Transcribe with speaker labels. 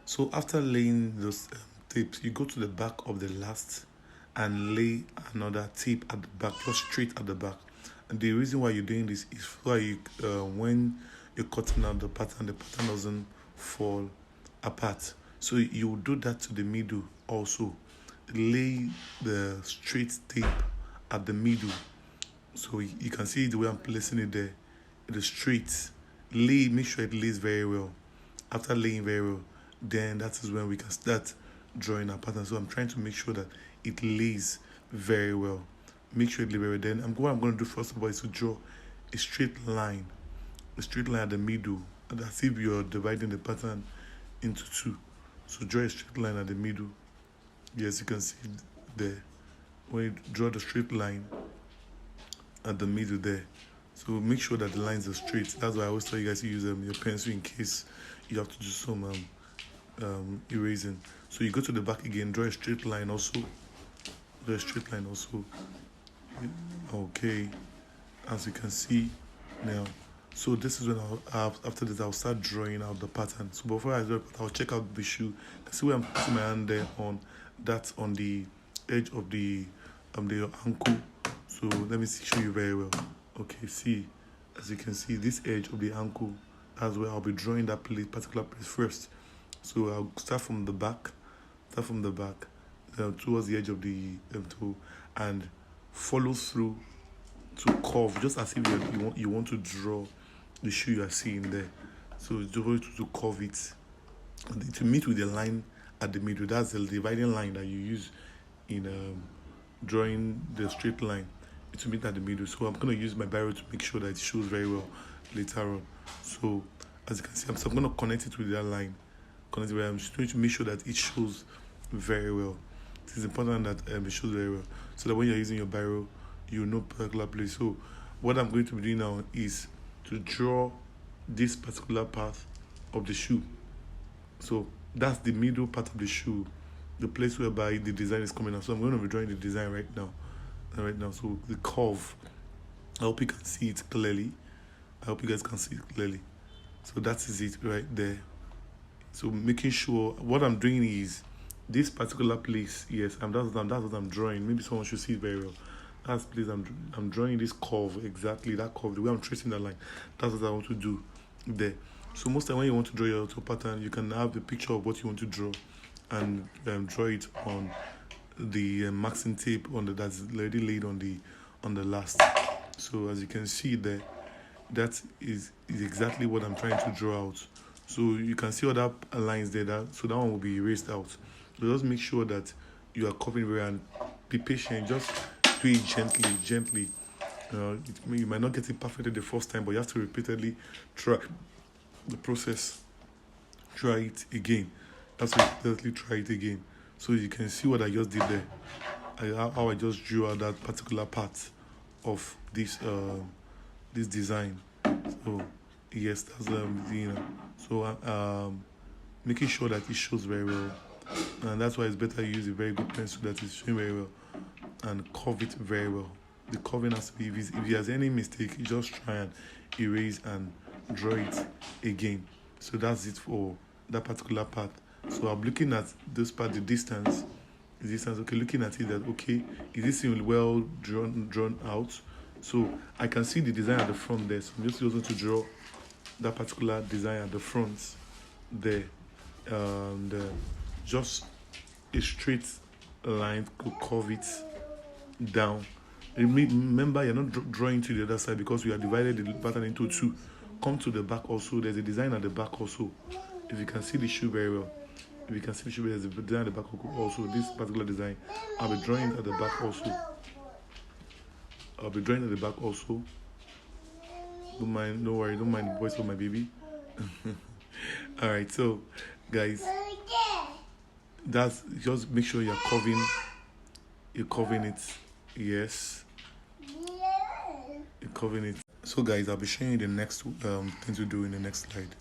Speaker 1: So after laying those tapes, you go to the back of the last and lay another tape at the back, just straight at the back. And the reason why you're doing this is why you, when you're cutting out the pattern doesn't fall apart. So you do that to the middle also. Lay the straight tape at the middle. So you can see the way I'm placing it there. The straight. Make sure it lays very well. After laying very well, then that is when we can start drawing our pattern. So I'm trying to make sure that it lays very well. Make sure it lays very well. Then what I'm going to do first of all is to draw a straight line at the middle, and as if you're dividing the pattern into two. So draw a straight line at the middle. Yes, you can see there. When you draw the straight line at the middle there, so make sure that the lines are straight. That's why I always tell you guys to use your pencil in case you have to do some erasing. So you go to the back again, draw a straight line also. Okay, as you can see now. So this is when after this I'll start drawing out the pattern. So before I draw, I'll check out the shoe. You can see where I'm putting my hand there on. That's on the edge of the ankle. So let me show you very well. Okay, see, as you can see, this edge of the ankle, that's where I'll be drawing that particular place first. So I'll start from the back, towards the edge of the toe, and follow through to curve, just as if you want to draw the shoe you are seeing there. So to curve it, to meet with the line at the middle. That's the dividing line that you use in drawing the straight line. To meet at the middle. So I'm going to use my biro to make sure that it shows very well later on. So as you can see, I'm going to connect it with that line. I'm just going to make sure that it shows very well. It is important that it shows very well, so that when you're using your biro, you know particular place. So what I'm going to be doing now is to draw this particular part of the shoe. So that's the middle part of the shoe, the place whereby the design is coming out. So I'm going to be drawing the design right now. So the curve, I hope you can see it clearly. So that is it right there. So making sure what I'm doing is this particular place. Yes, that's what I'm drawing. Maybe someone should see it very well. That's the place I'm drawing this curve, exactly that curve, the way I'm tracing that line. That's what I want to do there. So most time when you want to draw your auto pattern, you can have the picture of what you want to draw and draw it on the maxing tape that's already laid on the last. So as you can see there, that is exactly what I'm trying to draw out. So you can see other lines there, so that one will be erased out. So just make sure that you are covering very, and be patient. Just do it gently. You might not get it perfectly the first time, but you have to repeatedly try the process. Try it again. Try it again. So you can see what I just did there. How I just drew out that particular part of this this design. So yes, that's so making sure that it shows very well, and that's why it's better you use a very good pencil that is showing very well and curve it very well. The curving has to be, if there's any mistake, you just try and erase and draw it again. So that's it for that particular part. So I'm looking at this part, the distance. Okay, looking at it, that okay, is this well drawn out? So I can see the design at the front there. So I'm just going to draw that particular design at the front there, and just a straight line to curve it down. Remember, you're not drawing to the other side because we are divided the pattern into two. Come to the back also. There's a design at the back also. If you can see the shoe very well. If you can see the shoe, there's a design at the back also. This particular design, I'll be drawing at the back also. Don't mind, don't worry, don't mind the voice of my baby. Alright, so guys, that's just make sure you're covering it. Yes, you're covering it. So guys, I'll be showing you the next thing to do in the next slide.